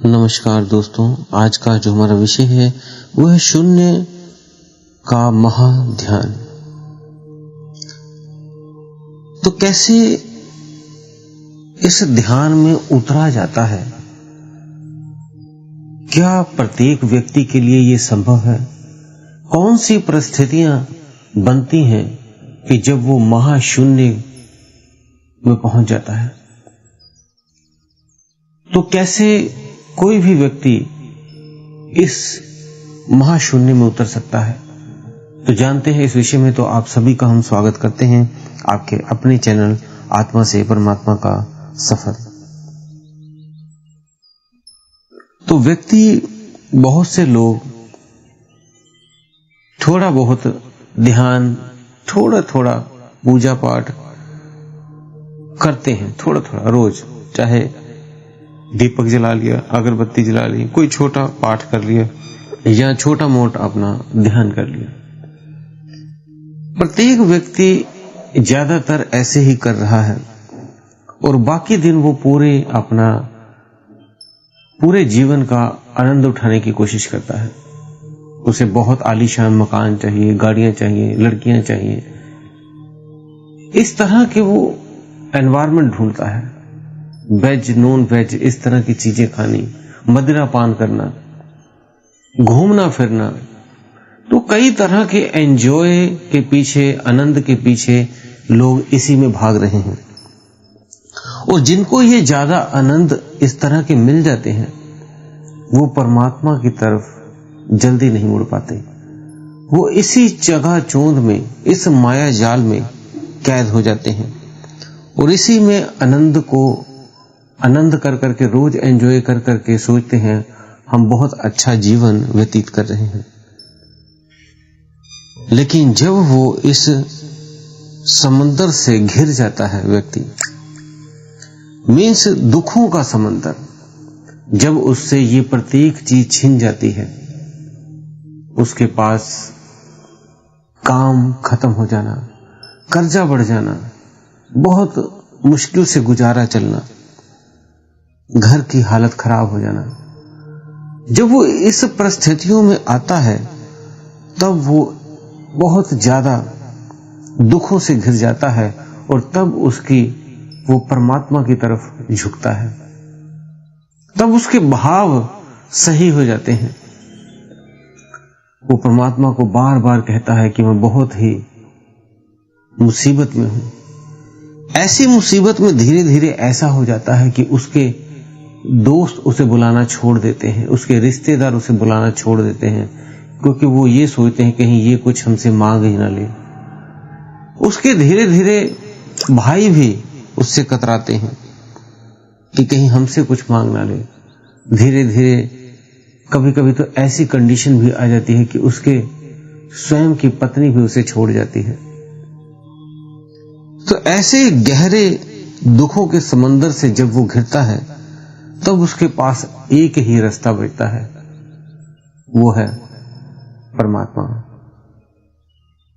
नमस्कार दोस्तों, आज का जो हमारा विषय है वो है शून्य का महाध्यान। तो कैसे इस ध्यान में उतरा जाता है? क्या प्रत्येक व्यक्ति के लिए ये संभव है? कौन सी परिस्थितियां बनती हैं कि जब वो महाशून्य में पहुंच जाता है? तो कैसे कोई भी व्यक्ति इस महाशून्य में उतर सकता है? तो जानते हैं इस विषय में। तो आप सभी का हम स्वागत करते हैं आपके अपने चैनल आत्मा से परमात्मा का सफर। तो बहुत से लोग थोड़ा बहुत ध्यान, थोड़ा पूजा पाठ करते हैं, थोड़ा रोज, चाहे दीपक जला लिया, अगरबत्ती जला ली, कोई छोटा पाठ कर लिया या छोटा मोटा अपना ध्यान कर लिया। प्रत्येक व्यक्ति ज्यादातर ऐसे ही कर रहा है और बाकी दिन वो पूरे जीवन का आनंद उठाने की कोशिश करता है। उसे बहुत आलीशान मकान चाहिए, गाड़ियां चाहिए, लड़कियां चाहिए, इस तरह के वो एनवायरनमेंट ढूंढता है। वेज, नॉन वेज, इस तरह की चीजें खानी, मदिरा पान करना, घूमना फिरना। तो कई तरह के एंजॉय के पीछे, आनंद के पीछे लोग इसी में भाग रहे हैं। और जिनको ये ज्यादा आनंद इस तरह के मिल जाते हैं, वो परमात्मा की तरफ जल्दी नहीं मुड़ पाते। वो इसी जगह चोंद में, इस माया जाल में कैद हो जाते हैं और इसी में आनंद कर करके, रोज एंजॉय कर करके सोचते हैं हम बहुत अच्छा जीवन व्यतीत कर रहे हैं। लेकिन जब वो इस समंदर से घिर जाता है व्यक्ति, मीन्स दुखों का समंदर, जब उससे ये प्रत्येक चीज छिन जाती है, उसके पास काम खत्म हो जाना, कर्जा बढ़ जाना, बहुत मुश्किल से गुजारा चलना, घर की हालत खराब हो जाना, जब वो इस परिस्थितियों में आता है तब वो बहुत ज्यादा दुखों से घिर जाता है और तब वो परमात्मा की तरफ झुकता है। तब उसके भाव सही हो जाते हैं। वो परमात्मा को बार बार कहता है कि मैं बहुत ही मुसीबत में हूं। ऐसी मुसीबत में धीरे धीरे ऐसा हो जाता है कि उसके दोस्त उसे बुलाना छोड़ देते हैं, उसके रिश्तेदार उसे बुलाना छोड़ देते हैं, क्योंकि वो ये सोचते हैं कहीं ये कुछ हमसे मांग ही ना ले। उसके धीरे धीरे भाई भी उससे कतराते हैं कि कहीं हमसे कुछ मांग ना ले। धीरे धीरे कभी कभी तो ऐसी कंडीशन भी आ जाती है कि उसके स्वयं की पत्नी भी उसे छोड़ जाती है। तो ऐसे गहरे दुखों के समंदर से जब वो घिरता है, तब उसके पास एक ही रास्ता बचता है, वो है परमात्मा।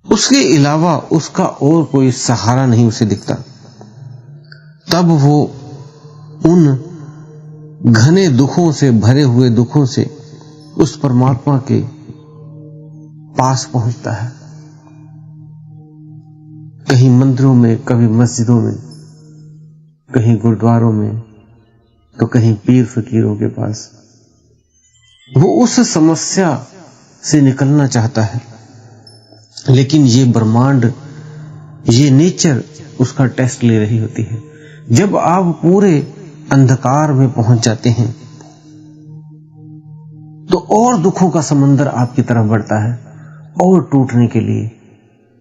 उसके अलावा उसका और कोई सहारा नहीं उसे दिखता। तब वो उन घने दुखों से, भरे हुए दुखों से उस परमात्मा के पास पहुंचता है। कहीं मंदिरों में, कभी मस्जिदों में, कहीं गुरुद्वारों में, तो कहीं पीर फकीरों के पास। वो उस समस्या से निकलना चाहता है, लेकिन ये ब्रह्मांड, ये नेचर उसका टेस्ट ले रही होती है। जब आप पूरे अंधकार में पहुंच जाते हैं तो और दुखों का समंदर आपकी तरफ बढ़ता है और टूटने के लिए।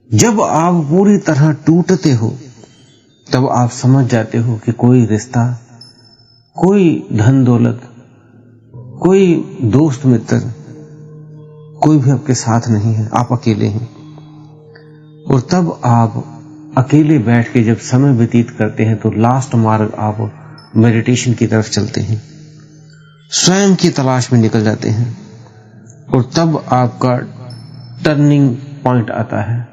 जब आप पूरी तरह टूटते हो, तब आप समझ जाते हो कि कोई रिश्ता, कोई धन दौलत, कोई दोस्त मित्र, कोई भी आपके साथ नहीं है, आप अकेले हैं। और तब आप अकेले बैठ के जब समय व्यतीत करते हैं, तो लास्ट मार्ग आप मेडिटेशन की तरफ चलते हैं, स्वयं की तलाश में निकल जाते हैं। और तब आपका टर्निंग पॉइंट आता है।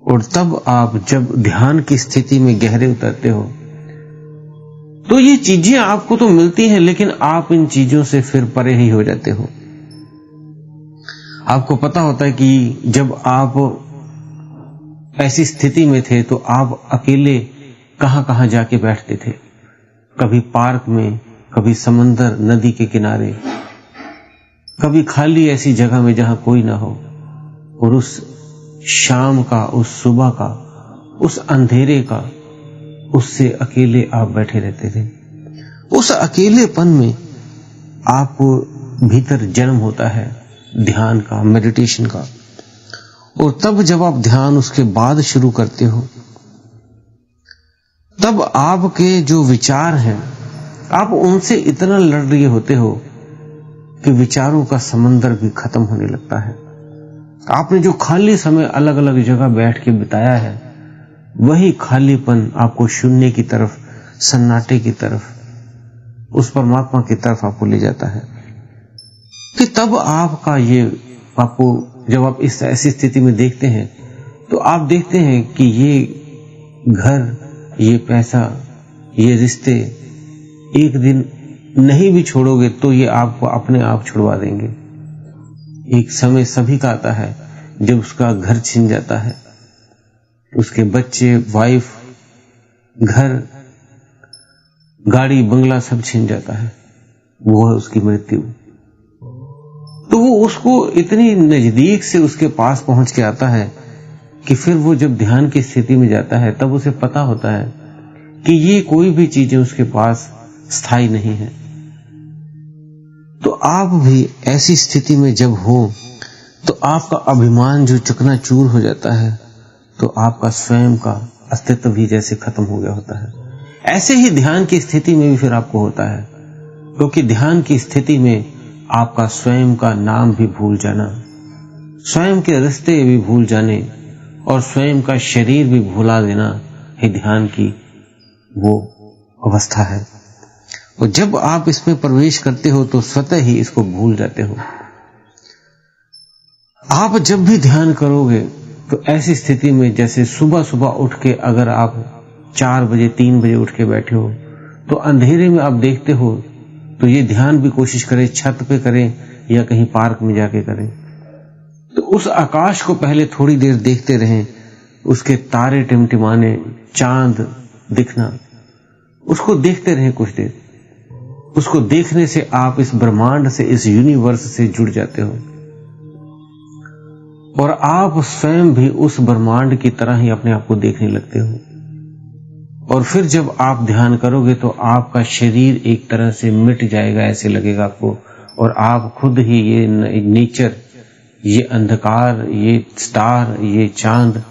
और तब आप जब ध्यान की स्थिति में गहरे उतरते हो, तो ये चीजें आपको तो मिलती हैं, लेकिन आप इन चीजों से फिर परे ही हो जाते हो। आपको पता होता है कि जब आप ऐसी स्थिति में थे तो आप अकेले कहां कहां जाके बैठते थे, कभी पार्क में, कभी समंदर नदी के किनारे, कभी खाली ऐसी जगह में जहां कोई ना हो, और उस शाम का, उस सुबह का, उस अंधेरे का, उससे अकेले आप बैठे रहते थे। उस अकेलेपन में आप भीतर जन्म होता है ध्यान का, मेडिटेशन का। और तब जब आप ध्यान उसके बाद शुरू करते हो, तब आपके जो विचार हैं, आप उनसे इतना लड़ रहे होते हो कि विचारों का समंदर भी खत्म होने लगता है। आपने जो खाली समय अलग अलग जगह बैठ के बिताया है, वही खालीपन आपको शून्य की तरफ, सन्नाटे की तरफ, उस परमात्मा की तरफ आपको ले जाता है। कि तब आपका ये, आपको जब आप इस ऐसी स्थिति में देखते हैं तो आप देखते हैं कि ये घर, ये पैसा, ये रिश्ते एक दिन नहीं भी छोड़ोगे तो ये आपको अपने आप छुड़वा देंगे। एक समय सभी का आता है जब उसका घर छिन जाता है, उसके बच्चे, वाइफ, घर, गाड़ी, बंगला सब छिन जाता है, वो है उसकी मृत्यु। तो वो उसको इतनी नजदीक से उसके पास पहुंच के आता है कि फिर वो जब ध्यान की स्थिति में जाता है तब उसे पता होता है कि ये कोई भी चीजें उसके पास स्थायी नहीं है। तो आप भी ऐसी स्थिति में जब हो तो आपका अभिमान जो चकनाचूर हो जाता है, तो आपका स्वयं का अस्तित्व भी जैसे खत्म हो गया होता है। ऐसे ही ध्यान की स्थिति में भी फिर आपको होता है, क्योंकि ध्यान की स्थिति में आपका स्वयं का नाम भी भूल जाना, स्वयं के रिश्ते भी भूल जाने और स्वयं का शरीर भी भुला देना ही ध्यान की वो अवस्था है। और जब आप इसमें प्रवेश करते हो तो स्वतः ही इसको भूल जाते हो। आप जब भी ध्यान करोगे तो ऐसी स्थिति में, जैसे सुबह सुबह उठ के अगर आप 4 बजे 3 बजे उठ के बैठे हो, तो अंधेरे में आप देखते हो, तो ये ध्यान भी कोशिश करें छत पे करें या कहीं पार्क में जाके करें, तो उस आकाश को पहले थोड़ी देर देखते रहें, उसके तारे टिमटिमाने, चांद दिखना, उसको देखते रहें कुछ देर। उसको देखने से आप इस ब्रह्मांड से, इस यूनिवर्स से जुड़ जाते हो और आप स्वयं भी उस ब्रह्मांड की तरह ही अपने आप को देखने लगते हो। और फिर जब आप ध्यान करोगे तो आपका शरीर एक तरह से मिट जाएगा, ऐसे लगेगा आपको, और आप खुद ही ये नेचर, ये अंधकार, ये स्टार, ये चांद,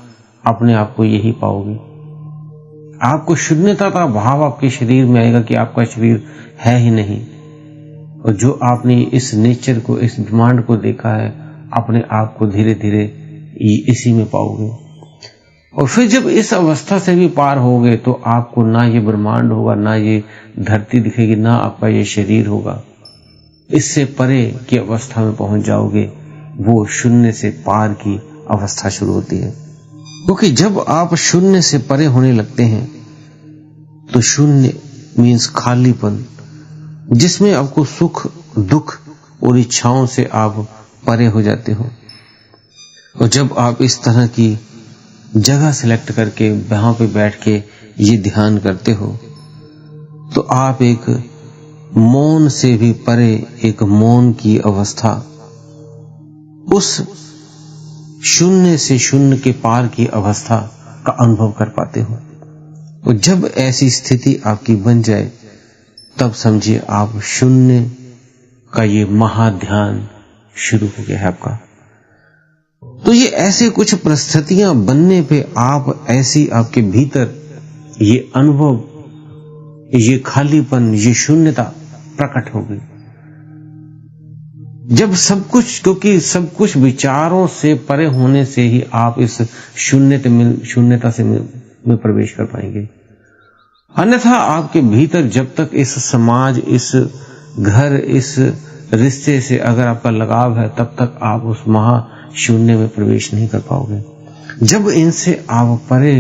अपने आप को यही पाओगे। आपको शून्यता का भाव आपके शरीर में आएगा कि आपका शरीर है ही नहीं, और जो आपने इस नेचर को, इस ब्रह्मांड को देखा है, अपने आप को धीरे धीरे इसी में पाओगे। और फिर जब इस अवस्था से भी पार होगे तो आपको ना ये ब्रह्मांड होगा, ना ये धरती दिखेगी, ना आपका ये शरीर होगा। इससे परे की अवस्था में पहुंच जाओगे, वो शून्य से पार की अवस्था शुरू होती है। क्योंकि जब आप शून्य से परे होने लगते हैं तो शून्य मीन्स खालीपन, जिसमें आपको सुख, दुख और इच्छाओं से आप परे हो जाते हो। और जब आप इस तरह की जगह सिलेक्ट करके वहां पे बैठ के ये ध्यान करते हो, तो आप एक मौन से भी परे, एक मौन की अवस्था, उस शून्य से शून्य के पार की अवस्था का अनुभव कर पाते हो। और जब ऐसी स्थिति आपकी बन जाए, तब समझिए आप शून्य का ये महाध्यान शुरू हो गया है आपका। तो ये ऐसे कुछ परिस्थितियां बनने पे आप ऐसी, आपके भीतर ये अनुभव, ये खालीपन, ये शून्यता प्रकट हो गई। जब सब कुछ, क्योंकि सब कुछ विचारों से परे होने से ही आप इस शून्यता से में प्रवेश कर पाएंगे। अन्यथा आपके भीतर जब तक इस समाज, इस घर, इस रिश्ते से अगर आपका लगाव है, तब तक आप उस महा शून्य में प्रवेश नहीं कर पाओगे। जब इनसे आप परे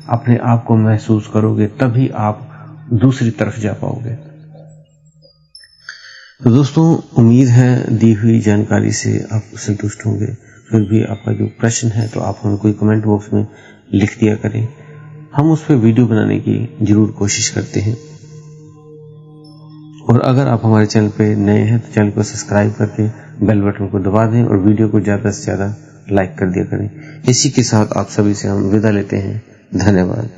अपने आप को महसूस करोगे, तभी आप दूसरी तरफ जा पाओगे। तो दोस्तों, उम्मीद है दी हुई जानकारी से आप संतुष्ट होंगे। फिर भी आपका जो प्रश्न है तो आप हमें कोई कमेंट बॉक्स में लिख दिया करें, हम उस पर वीडियो बनाने की जरूर कोशिश करते हैं। और अगर आप हमारे चैनल पे नए हैं तो चैनल को सब्सक्राइब करके बेल बटन को दबा दें और वीडियो को ज्यादा से ज्यादा लाइक कर दिया करें। इसी के साथ आप सभी से हम विदा लेते हैं। धन्यवाद।